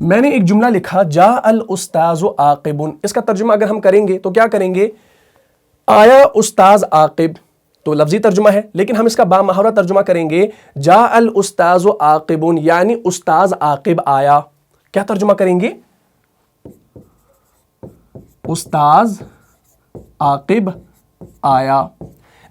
میں نے ایک جملہ لکھا جا الاستاذ عاقب، اس کا ترجمہ اگر ہم کریں گے تو کیا کریں گے؟ آیا استاذ عاقب، تو لفظی ترجمہ ہے، لیکن ہم اس کا بامحاورہ ترجمہ کریں گے جا الاستاذ عاقب، یعنی استاذ عاقب آیا۔ کیا ترجمہ کریں گے؟ استاذ عاقب آیا۔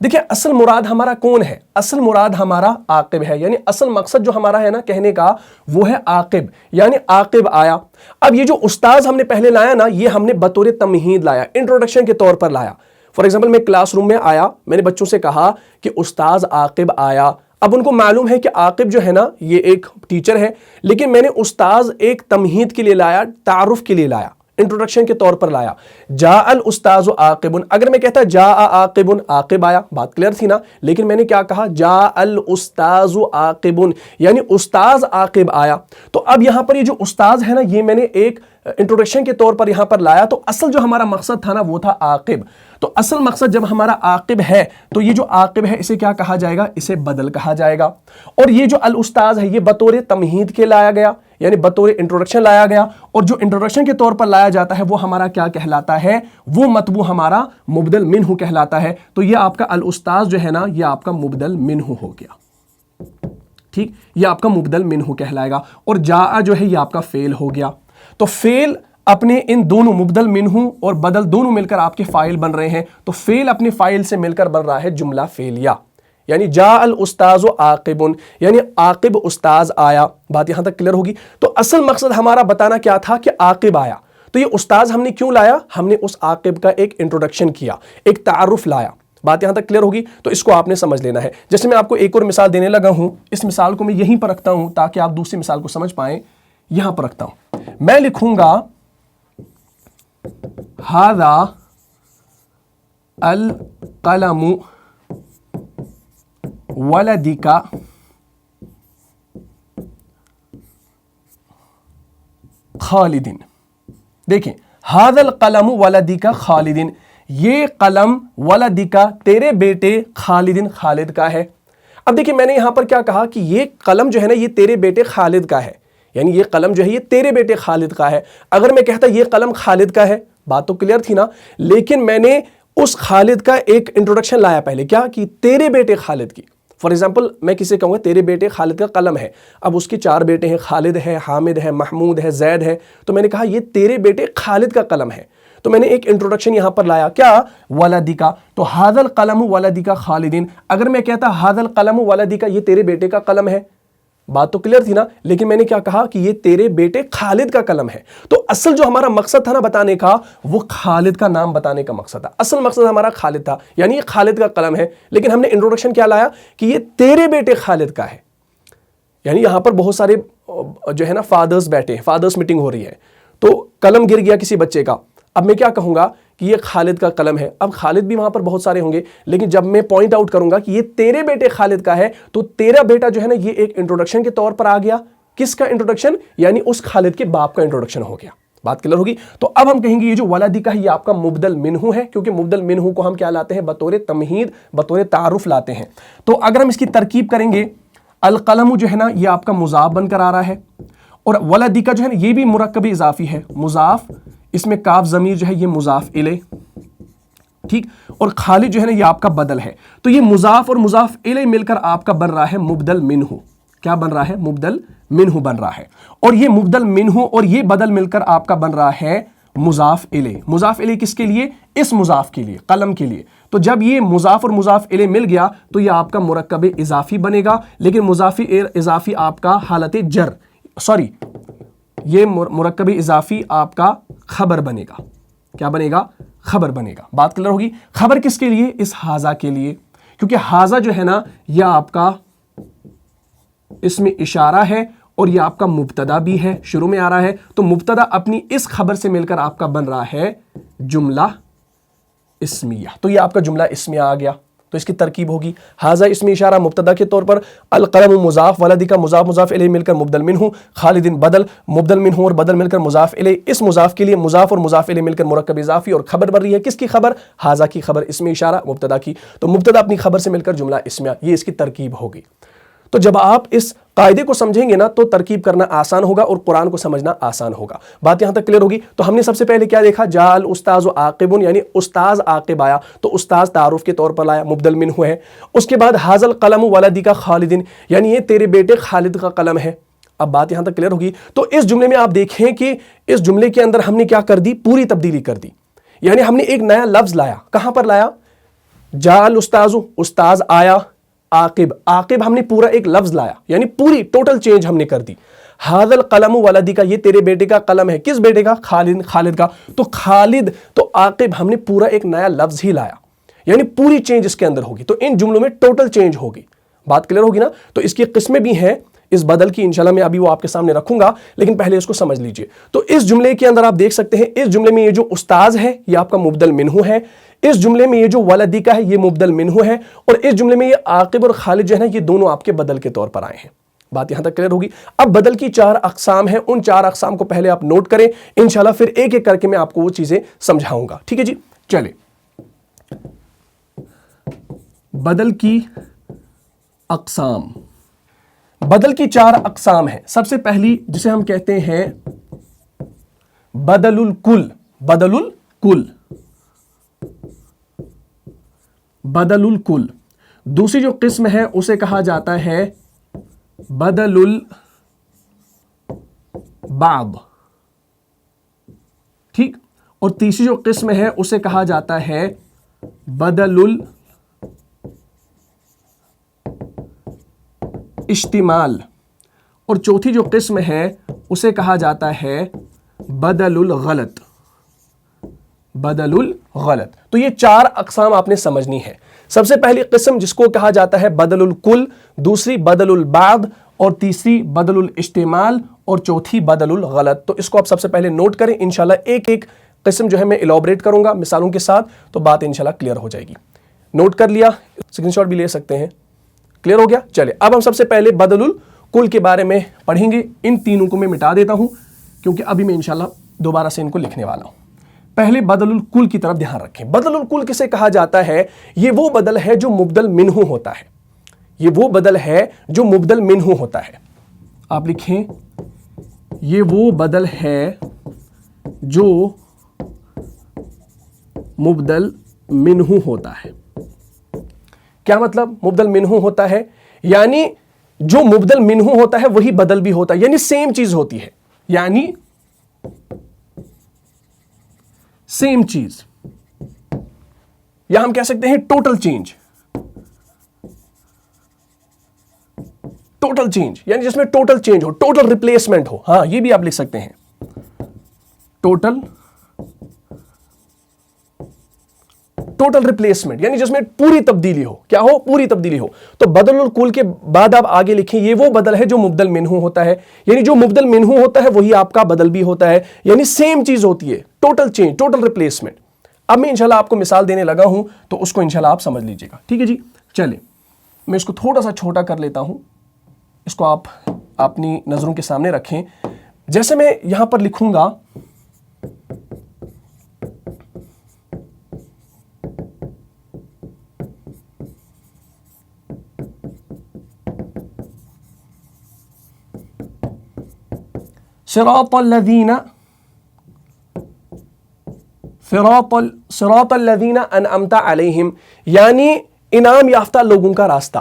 دیکھیں اصل مراد ہمارا کون ہے؟ اصل مراد ہمارا عاقب ہے، یعنی اصل مقصد جو ہمارا ہے نا کہنے کا وہ ہے عاقب، یعنی عاقب آیا۔ اب یہ جو استاذ ہم نے پہلے لایا نا، یہ ہم نے بطور تمہید لایا، انٹروڈکشن کے طور پر لایا۔ فار ایگزامپل میں کلاس روم میں آیا، میں نے بچوں سے کہا کہ استاذ عاقب آیا۔ اب ان کو معلوم ہے کہ عاقب جو ہے نا یہ ایک ٹیچر ہے، لیکن میں نے استاذ ایک تمہید کے لیے لایا، تعارف کے لیے لایا، انٹروڈکشن کے طور پر لایا۔ جا الاستاذ عاقب، اگر میں کہتا جا عاقب، عاقب آیا، بات کلیئر تھی نا، لیکن میں نے کیا کہا؟ جا الاستاذ عاقب، یعنی استاذ عاقب آیا۔ تو اب یہاں پر یہ جو استاذ ہے نا، یہ میں نے ایک انٹروڈکشن کے طور پر یہاں پر لایا، تو اصل جو ہمارا مقصد تھا نا وہ تھا عاقب۔ تو اصل مقصد جب ہمارا عاقب ہے تو یہ جو عاقب ہے اسے کیا کہا جائے گا؟ اسے بدل کہا جائے گا۔ اور یہ جو الاستاذ ہے یہ بطور تمہید کے لایا گیا، یعنی بطور انٹروڈکشن لایا گیا، اور جو انٹروڈکشن کے طور پر لایا جاتا ہے وہ ہمارا کیا کہلاتا ہے؟ وہ مطبوع ہمارا مبدل منہ کہلاتا ہے۔ تو یہ آپ کا الاستاذ جو ہے نا یہ آپ کا مبدل منہ ہو گیا، ٹھیک، یہ آپ کا مبدل منہ کہلائے گا۔ اور جا جو ہے یہ آپ کا فعل ہو گیا۔ تو فعل اپنے ان دونوں مبدل منہ اور بدل دونوں مل کر آپ کے فاعل بن رہے ہیں، تو فعل اپنے فاعل سے مل کر بن رہا ہے جملہ فعلیہ، یعنی جا الاستاذ عاقب، یعنی عاقب استاذ آیا۔ بات یہاں تک کلیئر ہوگی؟ تو اصل مقصد ہمارا بتانا کیا تھا کہ عاقب آیا۔ تو یہ استاذ ہم نے کیوں لایا؟ ہم نے اس عاقب کا ایک انٹروڈکشن کیا، ایک تعارف لایا۔ بات یہاں تک کلیئر ہوگی؟ تو اس کو آپ نے سمجھ لینا ہے۔ جیسے میں آپ کو ایک اور مثال دینے لگا ہوں، اس مثال کو میں یہیں پر رکھتا ہوں تاکہ آپ دوسری مثال کو سمجھ پائیں۔ یہاں پر رکھتا ہوں، میں لکھوں گا ھذا القلم ولدک خالد۔ دیکھیں ھذا القلم ولدک خالد، یہ قلم ولدک تیرے بیٹے خالد، خالد کا ہے۔ اب دیکھیں میں نے یہاں پر کیا کہا کہ یہ قلم جو ہے نا یہ تیرے بیٹے خالد کا ہے، یعنی یہ قلم جو ہے یہ تیرے بیٹے خالد کا ہے۔ اگر میں کہتا یہ قلم خالد کا ہے، بات تو کلیئر تھی نا، لیکن میں نے اس خالد کا ایک انٹروڈکشن لایا پہلے، کیا کہ تیرے بیٹے خالد کی۔ فار ایگزامپل میں کسے کہوں گا تیرے بیٹے خالد کا قلم ہے، اب اس کے 4 بیٹے ہیں، خالد ہے، حامد ہے، محمود ہے، زید ہے، تو میں نے کہا یہ تیرے بیٹے خالد کا قلم ہے، تو میں نے ایک انٹروڈکشن یہاں پر لایا، کیا؟ ولدک۔ تو ھذا القلم ولدک خالد، اگر میں کہتا ھذا القلم ولدک یہ تیرے بیٹے کا قلم ہے، بات تو کلیئر تھی نا، لیکن میں نے کیا کہا کہ یہ تیرے بیٹے خالد کا قلم ہے۔ تو اصل جو ہمارا مقصد تھا نا بتانے کا، وہ خالد کا نام بتانے کا مقصد تھا، اصل مقصد ہمارا خالد تھا، یعنی یہ خالد کا قلم ہے، لیکن ہم نے انٹروڈکشن کیا لایا کہ یہ تیرے بیٹے خالد کا ہے، یعنی یہاں پر بہت سارے جو ہے نا فادرز بیٹھے ہیں، فادرز میٹنگ ہو رہی ہے، تو قلم گر گیا کسی بچے کا، اب میں کیا کہوں گا کہ یہ خالد کا قلم ہے۔ اب خالد بھی وہاں پر بہت سارے ہوں گے، لیکن جب میں پوائنٹ آؤٹ کروں گا کہ یہ تیرے بیٹے خالد کا ہے، تو تیرا بیٹا جو ہے نا یہ ایک انٹروڈکشن کے طور پر آ گیا۔ کس کا انٹروڈکشن؟ یعنی اس خالد کے باپ کا انٹروڈکشن ہو گیا۔ بات کلیئر ہوگی؟ تو اب ہم کہیں گے یہ جو ولدک ہے یہ آپ کا مبدل منہ ہے، کیونکہ مبدل منہ کو ہم کیا لاتے ہیں؟ بطور تمہید، بطور تعارف لاتے ہیں۔ تو اگر ہم اس کی ترکیب کریں گے، القلم جو ہے نا یہ آپ کا مضاف بن کر آ رہا ہے، اور ولدک جو ہے نا یہ بھی مرکب اضافی ہے، مضاف، اس میں کاف ضمیر جو ہے یہ مضاف الیہ، ٹھیک، اور خالد جو ہے نا یہ آپ کا بدل ہے۔ تو یہ مضاف اور مضاف الیہ مل کر آپ کا بن رہا ہے مبدل منہ۔ کیا بن رہا ہے؟ مبدل منہ بن رہا ہے۔ اور یہ مبدل منہ اور یہ بدل مل کر آپ کا بن رہا ہے مضاف الیہ۔ مضاف الیہ کس کے لیے؟ اس مضاف کے لیے، قلم کے لیے۔ تو جب یہ مضاف اور مضاف الیہ مل گیا تو یہ آپ کا مرکب اضافی بنے گا، لیکن مضاف اضافی آپ کا حالت جر، سوری یہ مرکب اضافی آپ کا خبر بنے گا۔ کیا بنے گا؟ خبر بنے گا۔ بات کلیئر ہوگی؟ خبر کس کے لیے؟ اس ھذا کے لیے، کیونکہ ھذا جو ہے نا یہ آپ کا اس میں اشارہ ہے اور یہ آپ کا مبتدا بھی ہے، شروع میں آ رہا ہے، تو مبتدا اپنی اس خبر سے مل کر آپ کا بن رہا ہے جملہ اسمیہ۔ تو یہ آپ کا جملہ اسمیہ آ گیا۔ تو اس کی ترکیب ہوگی ھذا اسم اشارہ مبتدا کے طور پر، القلم مضاف، ولدک مضاف مضاف الیہ مل کر مبدل منہ، خالد بدل، مبدل منہ اور بدل مل کر مضاف الیہ، اس مضاف کے لیے مضاف اور مضاف الیہ مل کر مرکب اضافی، اور خبر بن رہی ہے کس کی خبر؟ ھذا کی خبر، اسم اشارہ مبتدا کی، تو مبتدا اپنی خبر سے مل کر جملہ اسمیہ، یہ اس کی ترکیب ہوگی۔ تو جب آپ اس قاعدے کو سمجھیں گے نا تو ترکیب کرنا آسان ہوگا اور قرآن کو سمجھنا آسان ہوگا. بات یہاں تک کلیئر ہوگی. تو ہم نے سب سے پہلے کیا دیکھا؟ جاء الاستاذ عاقب، یعنی استاذ عاقب آیا، تو استاذ تعارف کے طور پر لایا، مبدل منہ ہے. اس کے بعد ھذا القلم ولدک خالد، یعنی یہ تیرے بیٹے خالد کا قلم ہے. اب بات یہاں تک کلیئر ہوگی. تو اس جملے میں آپ دیکھیں کہ اس جملے کے اندر ہم نے کیا کر دی؟ پوری تبدیلی کر دی. یعنی ہم نے ایک نیا لفظ لایا. کہاں پر لایا؟ جاء الاستاذ، استاذ آیا. عاقب، عاقب ہم نے پورا ایک لفظ لایا، یعنی پوری ٹوٹل چینج ہم نے کر دی. ھذا القلم ولدک، یہ تیرے بیٹے کا قلم ہے. کس بیٹے کا؟ خالد، خالد کا. تو خالد تو عاقب ہم نے پورا ایک نیا لفظ ہی لایا، یعنی پوری چینج اس کے اندر ہوگی. تو ان جملوں میں ٹوٹل چینج ہوگی. بات کلیئر ہوگی نا؟ تو اس کی قسمیں بھی ہیں اس بدل کی، انشاءاللہ میں ابھی وہ آپ کے سامنے رکھوں گا، لیکن پہلے اس کو سمجھ لیجئے. تو اس جملے کے اندر آپ دیکھ سکتے ہیں، اس جملے میں یہ جو استاذ ہے یہ آپ کا مبدل منہ ہے. اس جملے میں یہ جو ولدی ہے یہ مبدل منہ ہے، اور اس جملے میں یہ عاقب اور خالد جو ہے نا یہ دونوں آپ کے بدل کے طور پر آئے ہیں. بات یہاں تک کلیئر ہوگی. اب بدل کی 4 اقسام ہیں، ان 4 اقسام کو پہلے آپ نوٹ کریں، انشاءاللہ پھر ایک ایک کر کے میں آپ کو وہ چیزیں سمجھاؤں گا. ٹھیک ہے جی، چلیں. بدل کی اقسام. بدل کی 4 اقسام ہیں. سب سے پہلی جسے ہم کہتے ہیں بدل الکل. بدل الکل، بدل الکل. دوسری جو قسم ہے اسے کہا جاتا ہے بدل البعض. ٹھیک. اور تیسری جو قسم ہے اسے کہا جاتا ہے بدل الاشتمال. اور چوتھی جو قسم ہے اسے کہا جاتا ہے بدل الغلط. بدل الغلط. تو یہ 4 اقسام آپ نے سمجھنی ہے. سب سے پہلی قسم جس کو کہا جاتا ہے بدل الکل، دوسری بدل البعض، اور تیسری بدل الاشتمال، اور چوتھی بدل الغلط. تو اس کو آپ سب سے پہلے نوٹ کریں. انشاءاللہ ایک ایک قسم جو ہے میں ایلابریٹ کروں گا مثالوں کے ساتھ، تو بات انشاءاللہ کلیئر ہو جائے گی. نوٹ کر لیا؟ اسکرین شاٹ بھی لے سکتے ہیں. کلیئر ہو گیا؟ چلے اب ہم سب سے پہلے بدل الکل کے بارے میں پڑھیں گے. ان تینوں کو میں مٹا دیتا ہوں کیونکہ ابھی میں انشاءاللہ دوبارہ سے ان کو لکھنے والا ہوں. پہلے بدل الکل کی طرف دھیان رکھیں. بدل الکل کسے کہا جاتا ہے؟ یہ وہ بدل ہے جو مبدل منہ ہوتا ہے. یہ وہ بدل ہے جو مبدل منہ ہوتا ہے. آپ لکھیں، یہ وہ بدل ہے جو مبدل منہ ہوتا ہے. کیا مطلب مبدل منہ ہوتا ہے؟ یعنی جو مبدل منہ ہوتا ہے وہی بدل بھی ہوتا ہے، یعنی سیم چیز ہوتی ہے. یعنی سیم چیز، یا ہم کہہ سکتے ہیں ٹوٹل چینج. ٹوٹل چینج یعنی جس میں ٹوٹل چینج ہو، ٹوٹل ریپلیسمنٹ ہو. ہاں یہ بھی آپ لکھ سکتے ہیں، ٹوٹل ریپلیسمنٹ، یعنی جس میں پوری تبدیلی ہو. کیا ہو؟ پوری تبدیلی ہو. تو بدل الکل کے بعد آپ آگے لکھیں، یہ وہ بدل ہے جو مبدل منہ ہوتا ہے. یعنی جو مبدل منہ ہوتا ہے وہی آپ کا بدل بھی ہوتا ہے، یعنی سیم چیز ہوتی ہے. Total change, total replacement. اب میں انشاءاللہ آپ کو مثال دینے لگا ہوں تو اس کو انشاءاللہ آپ سمجھ لیجئے گا. ٹھیک ہے جی، چلیں میں اس کو تھوڑا سا چھوٹا کر لیتا ہوں. اس کو آپ اپنی نظروں کے سامنے رکھیں. جیسے میں یہاں پر لکھوں گا صراط الذین انعمت علیہم، یعنی انعام یافتہ لوگوں کا راستہ.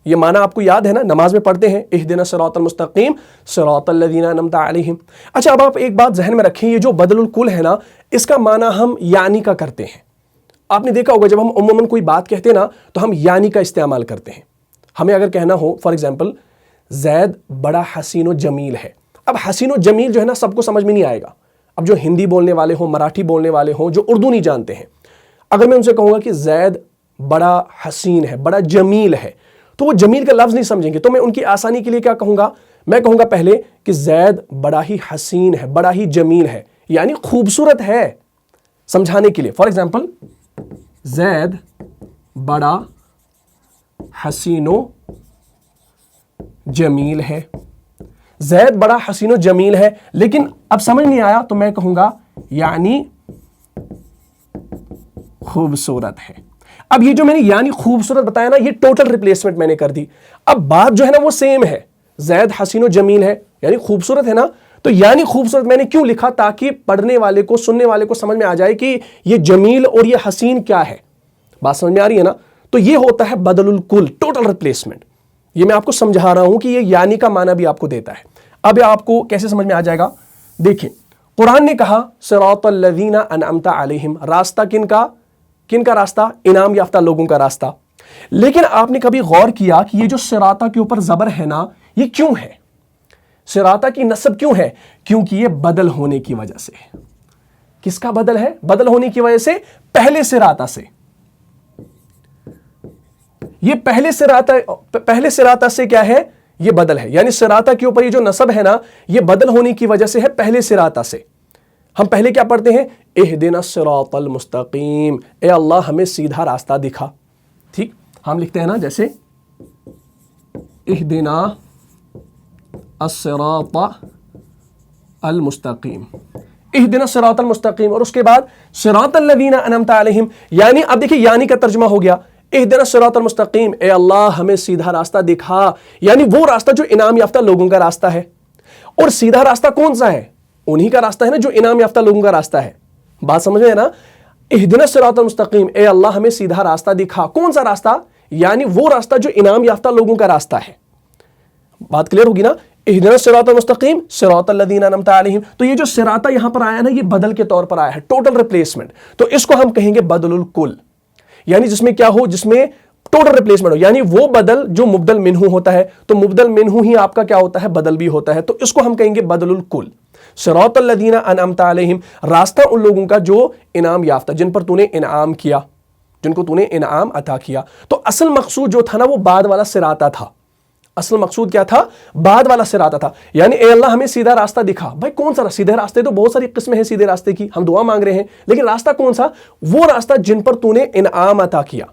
یہ معنی آپ کو یاد ہے نا، نماز میں پڑھتے ہیں اہدنا الصراط المستقیم صراط الذین انعمت علیہم. اچھا اب آپ ایک بات ذہن میں رکھیں، یہ جو بدل الکل ہے نا اس کا معنی ہم یعنی کا کرتے ہیں. آپ نے دیکھا ہوگا جب ہم عموماً کوئی بات کہتے ہیں نا تو ہم یعنی کا استعمال کرتے ہیں. ہمیں اگر کہنا ہو فار ایگزامپل زید بڑا حسین و جمیل ہے. اب حسین و جمیل جو ہے نا سب کو سمجھ میں نہیں آئے گا. اب جو ہندی بولنے والے ہوں، مراٹھی بولنے والے ہوں، جو اردو نہیں جانتے ہیں، اگر میں ان سے کہوں گا کہ زید بڑا حسین ہے، بڑا جمیل ہے، تو وہ جمیل کا لفظ نہیں سمجھیں گے. تو میں ان کی آسانی کے لیے کیا کہوں گا؟ میں کہوں گا پہلے کہ زید بڑا ہی حسین ہے، بڑا ہی جمیل ہے، یعنی خوبصورت ہے، سمجھانے کے لیے. فار ایگزامپل زید بڑا حسین و جمیل ہے. زید بڑا حسین و جمیل ہے، لیکن اب سمجھ نہیں آیا تو میں کہوں گا یعنی خوبصورت ہے. اب یہ جو میں نے یعنی خوبصورت بتایا نا، یہ ٹوٹل ریپلیسمنٹ میں نے کر دی. اب بات جو ہے نا وہ سیم ہے، زید حسین و جمیل ہے یعنی خوبصورت ہے نا، تو یعنی خوبصورت میں نے کیوں لکھا؟ تاکہ پڑھنے والے کو، سننے والے کو سمجھ میں آ جائے کہ یہ جمیل اور یہ حسین کیا ہے. بات سمجھ میں آ رہی ہے نا؟ تو یہ ہوتا ہے بدل الکل، ٹوٹل ریپلیسمنٹ. یہ میں آپ کو سمجھا رہا ہوں کہ یہ یعنی کا معنی بھی آپ کو دیتا ہے. اب آپ کو کیسے سمجھ میں آ جائے گا؟ دیکھیں، قرآن نے کہا صراط الذین انعمت علیہم، راستہ کن کا راستہ؟ انعام یافتہ لوگوں کا راستہ. لیکن آپ نے کبھی غور کیا کہ یہ جو صراطہ کے اوپر زبر ہے نا، یہ کیوں ہے؟ صراطہ کی نسب کیوں ہے؟ کیونکہ یہ بدل ہونے کی وجہ سے. کس کا بدل ہے؟ بدل ہونے کی وجہ سے پہلے صراطہ سے. یہ پہلے صراطہ سے کیا ہے؟ یہ بدل ہے. یعنی صراطہ کے اوپر یہ جو نسب ہے نا، یہ بدل ہونے کی وجہ سے ہے پہلے صراطہ سے. ہم پہلے کیا پڑھتے ہیں؟ اہدنا الصراط المستقیم، اے اللہ ہمیں سیدھا راستہ دکھا. ٹھیک، ہم لکھتے ہیں نا جیسے اہدنا الصراط المستقیم، اہدنا الصراط المستقیم، اور اس کے بعد صراط الذین انعمت علیہم. یعنی اب دیکھیں یعنی کا ترجمہ ہو گیا اہدنا الصراط المستقیم، اے اللہ ہمیں سیدھا راستہ دکھا. یعنی وہ راستہ جو انعام یافتہ لوگوں کا راستہ ہے. اور سیدھا راستہ کون سا ہے؟ انہی کا راستہ ہے نا جو انعام یافتہ لوگوں کا راستہ ہے. بات سمجھ میں ہے نا؟ اہدنا الصراط المستقیم، اے اللہ ہمیں سیدھا راستہ دکھا. کون سا راستہ؟ یعنی وہ راستہ جو انعام یافتہ لوگوں کا راستہ ہے. بات کلیئر ہوگی نا؟ اہدنا الصراط المستقیم صراط الذین انعمت علیہم. تو یہ جو صراطہ یہاں پر آیا نا، یہ بدل کے طور پر آیا ہے، ٹوٹل ریپلیسمنٹ. تو اس کو ہم کہیں گے بدل الکل. یعنی جس میں کیا ہو؟ جس میں ٹوٹل ریپلیسمنٹ ہو. یعنی وہ بدل جو مبدل منہ ہوتا ہے، تو مبدل منہ ہی آپ کا کیا ہوتا ہے؟ بدل بھی ہوتا ہے. تو اس کو ہم کہیں گے بدل الکل. صراط الذین انعمت علیہم، راستہ ان لوگوں کا جو انعام یافتہ، جن پر تو نے انعام کیا، جن کو تو نے انعام عطا کیا. تو اصل مقصود جو تھا نا، وہ بعد والا صراطہ تھا. اصل مقصود کیا تھا؟ بعد والا صراطہ تھا. یعنی اے اللہ ہمیں سیدھا راستہ دکھا. بھائی کون سا سیدھے راستے؟ تو بہت ساری قسمیں ہیں سیدھے راستے کی، ہم دعا مانگ رہے ہیں، لیکن راستہ کون سا؟ وہ راستہ جن پر تو نے انعام عطا کیا.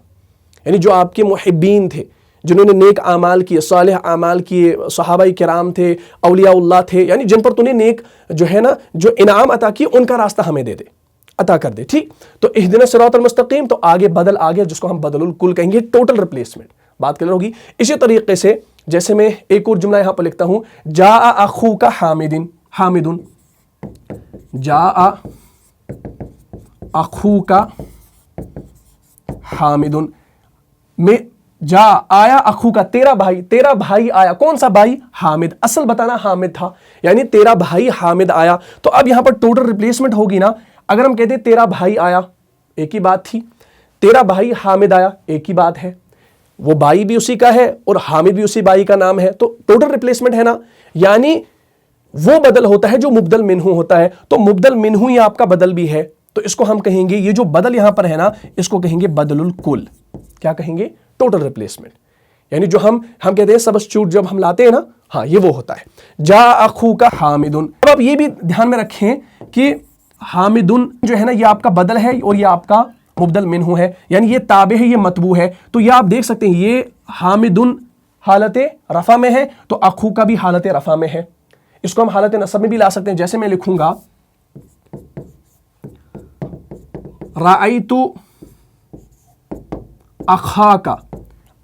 یعنی جو آپ کے محبین تھے، جنہوں نے نیک اعمال کیے، صالح اعمال کیے، صحابہ کرام تھے، اولیاء اللہ تھے، یعنی جن پر تو نے نیک جو ہے نا، جو انعام عطا کیے، ان کا راستہ ہمیں دے دے، عطا کر دے. ٹھیک، تو اہدنا الصراط المستقیم، تو آگے بدل آ گیا جس کو ہم بدل الکل کہیں گے، ٹوٹل ریپلیسمنٹ. بات کلیئر ہوگی؟ اسی طریقے سے جیسے میں ایک اور جملہ یہاں پر لکھتا ہوں، جاء اخوک حامد، جاء اخوک حامد، میں جا آیا اخو کا، تیرا بھائی آیا. کون سا بھائی؟ حامد. اصل بتانا حامد تھا، یعنی تیرا بھائی حامد آیا. تو اب یہاں پر ٹوٹل ریپلیسمنٹ ہوگی نا. اگر ہم کہتے ہیں تیرا بھائی آیا، ایک ہی بات تھی. تیرا بھائی حامد آیا، ایک ہی بات ہے. وہ بھائی بھی اسی کا ہے اور حامد بھی اسی بھائی کا نام ہے. تو ٹوٹل ریپلیسمنٹ ہے نا. یعنی وہ بدل ہوتا ہے جو مبدل منہ ہوتا ہے. تو مبدل منہ ہی آپ کا بدل بھی ہے. تو اس کو ہم کہیں گے، یہ جو بدل یہاں پر ہے نا، اس کو کہیں گے بدل الکل. کیا کہیں گے؟ Total replacement. یعنی جو ہم کہتے ہیں سبسٹیوٹ جب ہم لاتے ہیں نا، ہاں یہ وہ ہوتا ہے. جا اخوک حامد. اب آپ یہ بھی دھیان میں رکھیں کہ حامد جو ہے نا، یہ آپ کا بدل ہے اور یہ آپ کا مبدل منہ ہے. یعنی یہ تابع ہے، یہ متبوع ہے. تو یہ آپ دیکھ سکتے ہیں، یہ حامد حالت رفع میں ہے، تو اخوک بھی حالت رفع میں ہے. اس کو ہم حالت نصب میں بھی لا سکتے ہیں. جیسے میں لکھوں گا رأیت اخاکا.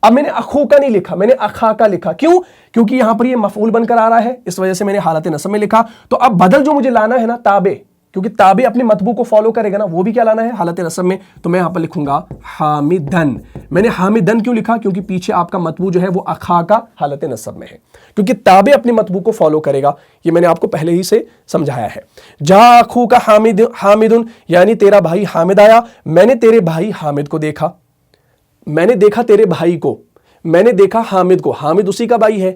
اب میں نے اخوکا نہیں لکھا، میں نے اخاکا لکھا. کیوں؟ کیونکہ یہاں پر یہ مفعول بن کر آ رہا ہے، اس وجہ سے میں نے حالت نصب میں لکھا. تو اب بدل جو مجھے لانا ہے نا، تابع، کیونکہ تابع اپنے متبوع کو فالو کرے گا نا، وہ بھی کیا لانا ہے؟ حالت نصب میں. تو میں یہاں پر لکھوں گا حامدن. میں نے حامدن کیوں لکھا؟ کیونکہ پیچھے آپ کا متبوع جو ہے وہ اخاکا حالت نصب میں ہے، کیونکہ تابع اپنے متبوع کو فالو کرے گا. یہ میں نے آپ کو پہلے ہی سے سمجھایا ہے. جا اخوک حامد، یعنی تیرا بھائی حامد آیا. میں نے تیرے بھائی حامد کو دیکھا. میں نے دیکھا تیرے بھائی کو، میں نے دیکھا حامد کو. حامد اسی کا بھائی ہے.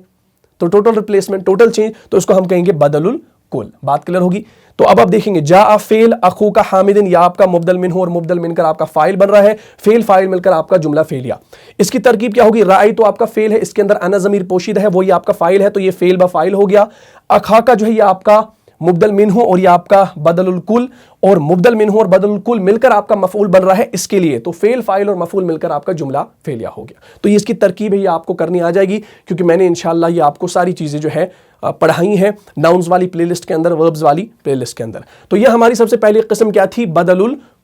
تو ٹوٹل ریپلیسمنٹ، ٹوٹل چینج. تو اس کو ہم کہیں گے بدل الکل. بات کلیئر ہوگی؟ تو اب آپ دیکھیں گے جا فعل اخوک حامد، یا آپ کا مبدل منہ اور مبدل من کر آپ کا فاعل بن رہا ہے. فعل فاعل مل کر آپ کا جملہ فعلیہ. اس کی ترکیب کیا ہوگی؟ رائی تو آپ کا فعل ہے، اس کے اندر انا ضمیر پوشیدہ ہے، وہی آپ کا فاعل ہے، تو یہ فعل با فاعل ہو گیا. اخاکا جو ہے یہ آپ کا مبدل منہ اور یہ آپ کا بدل الکل، اور مبدل منہ اور بدل الکل مل کر آپ کا مفعول بن رہا ہے اس کے لیے. تو فعل فاعل اور مفعول مل کر آپ کا جملہ فعلیہ ہو گیا. تو یہ اس کی ترکیب ہے، یہ آپ کو کرنی آ جائے گی، کیونکہ میں نے انشاءاللہ یہ آپ کو ساری چیزیں جو ہے پڑھائی ہیں ناؤنز والی پلے لسٹ کے اندر، وربز والی پلے لسٹ کے اندر. تو یہ ہماری سب سے پہلی قسم کیا تھی؟ بدل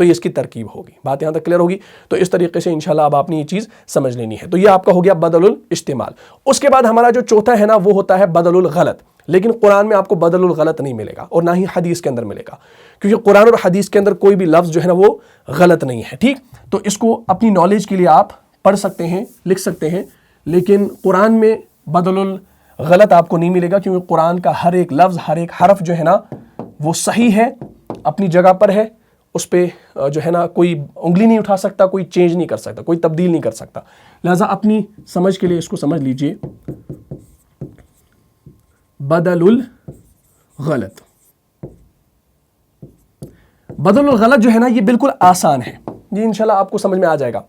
تو یہ اس کی ترکیب ہوگی. بات یہاں تک کلیئر ہوگی. تو اس طریقے سے انشاءاللہ اب آپ نے یہ چیز سمجھ لینی ہے. تو یہ آپ کا ہو گیا بدل الاستعمال. اس کے بعد ہمارا جو چوتھا ہے نا وہ ہوتا ہے بدل الغلط. لیکن قرآن میں آپ کو بدل الغلط نہیں ملے گا اور نہ ہی حدیث کے اندر ملے گا, کیونکہ قرآن اور حدیث کے اندر کوئی بھی لفظ جو ہے نا وہ غلط نہیں ہے. ٹھیک, تو اس کو اپنی نالج کے لیے آپ پڑھ سکتے ہیں, لکھ سکتے ہیں, لیکن قرآن میں بدل الغلط آپ کو نہیں ملے گا, کیونکہ قرآن کا ہر ایک لفظ, ہر ایک حرف جو ہے نا وہ صحیح ہے, اپنی جگہ پر ہے, اس پہ جو ہے نا کوئی انگلی نہیں اٹھا سکتا, کوئی چینج نہیں کر سکتا, کوئی تبدیل نہیں کر سکتا. لہٰذا اپنی سمجھ کے لیے اس کو سمجھ لیجئے. بدل الغلط, بدل الغلط جو ہے نا یہ بالکل آسان ہے, یہ انشاءاللہ آپ کو سمجھ میں آ جائے گا.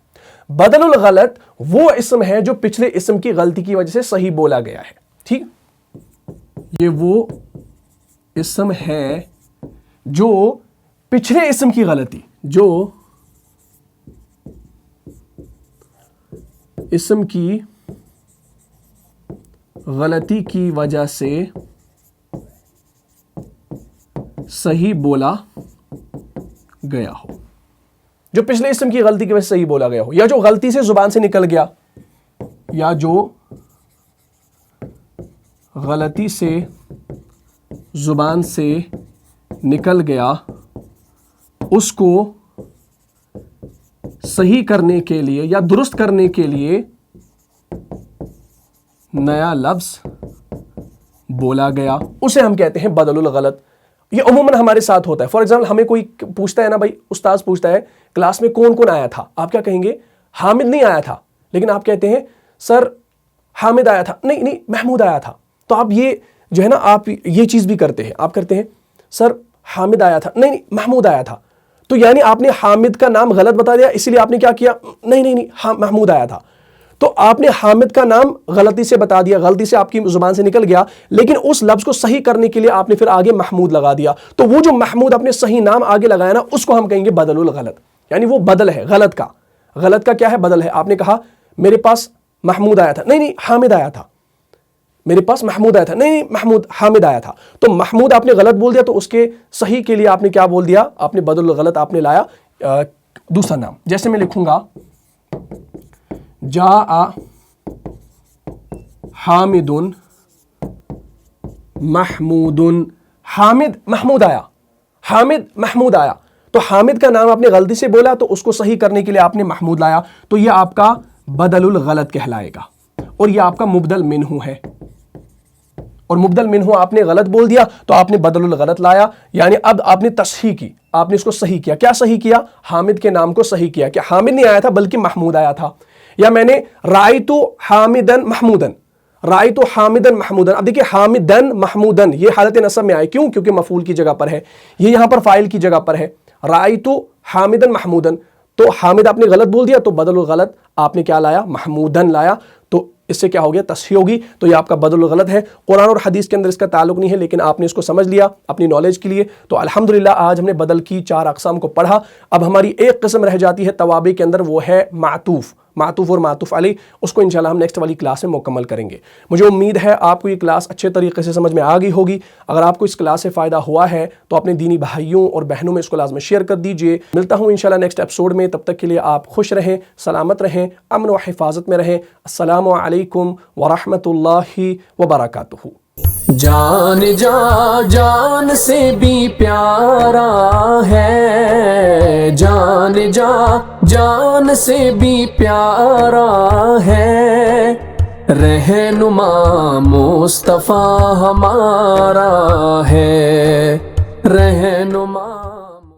بدل الغلط وہ اسم ہے جو پچھلے اسم کی غلطی کی وجہ سے صحیح بولا گیا ہے. ٹھیک, یہ وہ اسم ہے جو پچھلے اسم کی غلطی, جو اسم کی غلطی کی وجہ سے صحیح بولا گیا ہو, جو پچھلے اسم کی غلطی کی وجہ سے صحیح بولا گیا ہو, یا جو غلطی سے زبان سے نکل گیا, یا جو غلطی سے زبان سے نکل گیا, اس کو صحیح کرنے کے لیے یا درست کرنے کے لیے نیا لفظ بولا گیا, اسے ہم کہتے ہیں بدل الغلط. یہ عموماً ہمارے ساتھ ہوتا ہے. فار ایگزامپل ہمیں کوئی پوچھتا ہے نا بھائی, استاذ پوچھتا ہے کلاس میں کون کون آیا تھا, آپ کیا کہیں گے؟ حامد نہیں آیا تھا, لیکن آپ کہتے ہیں سر حامد آیا تھا, نہیں محمود آیا تھا. تو آپ یہ جو ہے نا آپ یہ چیز بھی کرتے ہیں, آپ کرتے ہیں سر حامد آیا تھا, نہیں محمود آیا تھا. تو یعنی آپ نے حامد کا نام غلط بتا دیا, اسی لیے آپ نے کیا کیا, نہیں محمود آیا تھا. تو آپ نے حامد کا نام غلطی سے بتا دیا, غلطی سے آپ کی زبان سے نکل گیا, لیکن اس لفظ کو صحیح کرنے کے لیے آپ نے پھر آگے محمود لگا دیا. تو وہ جو محمود اپنے صحیح نام آگے لگایا نا, اس کو ہم کہیں گے بدل الغلط. یعنی وہ بدل ہے غلط کا. غلط کا کیا ہے؟ بدل ہے. آپ نے کہا میرے پاس محمود آیا تھا, نہیں حامد آیا تھا. میرے پاس محمود آیا تھا, نہیں محمود حامد آیا تھا. تو محمود آپ نے غلط بول دیا, تو اس کے صحیح کے لیے آپ نے کیا بول دیا؟ آپ نے بدل الغلط آپ نے لایا دوسرا نام. جیسے میں لکھوں گا جاء حامد محمود, حامد محمود آیا, حامد محمود آیا. تو حامد کا نام آپ نے غلطی سے بولا, تو اس کو صحیح کرنے کے لیے آپ نے محمود لایا. تو یہ آپ کا بدل الغلط کہلائے گا, اور یہ آپ کا مبدل منہ ہے. اور مبدل منہ آپ نے غلط بول دیا, تو آپ نے بدل الغلط لایا. یعنی اب آپ نے تصحیح کی, آپ نے اس کو صحیح کیا. کیا صحیح کیا؟ حامد کے نام کو صحیح کیا, کہ حامد نہیں آیا تھا بلکہ محمود آیا تھا. یا میں نے رأیت حامدن محمودن, رأیت حامدن محمودن. اب دیکھیں حامدن محمودن یہ حالت نصب میں آئے, کیوں؟ کیونکہ مفعول کی جگہ پر ہے, یہ یہاں پر فاعل کی جگہ پر ہے. رأیت حامدن محمودن, تو حامد آپ نے غلط بول دیا, تو بدل الغلط آپ نے کیا لایا؟ محمودن لایا. تو اس سے کیا ہو گیا؟ تصحیح ہوگی. تو یہ آپ کا بدل الغلط ہے. قرآن اور حدیث کے اندر اس کا تعلق نہیں ہے, لیکن آپ نے اس کو سمجھ لیا اپنی نالج کے لیے. تو الحمدللہ آج ہم نے بدل کی 4 اقسام کو پڑھا. اب ہماری ایک قسم رہ جاتی ہے توابع کے اندر, وہ ہے معطوف. معطوف اور معطوف علیہ, اس کو انشاءاللہ ہم نیکسٹ والی کلاس میں مکمل کریں گے. مجھے امید ہے آپ کو یہ کلاس اچھے طریقے سے سمجھ میں آ گئی ہوگی. اگر آپ کو اس کلاس سے فائدہ ہوا ہے تو اپنے دینی بھائیوں اور بہنوں میں اس کو لازم شیئر کر دیجئے. ملتا ہوں انشاءاللہ نیکسٹ ایپیسوڈ میں. تب تک کے لیے آپ خوش رہیں, سلامت رہیں, امن و حفاظت میں رہیں. السلام علیکم ورحمۃ اللہ وبرکاتہ. جان جان سے بھی پیارا ہے, جان سے بھی پیارا ہے, رہنما مصطفیٰ ہمارا ہے, رہنما.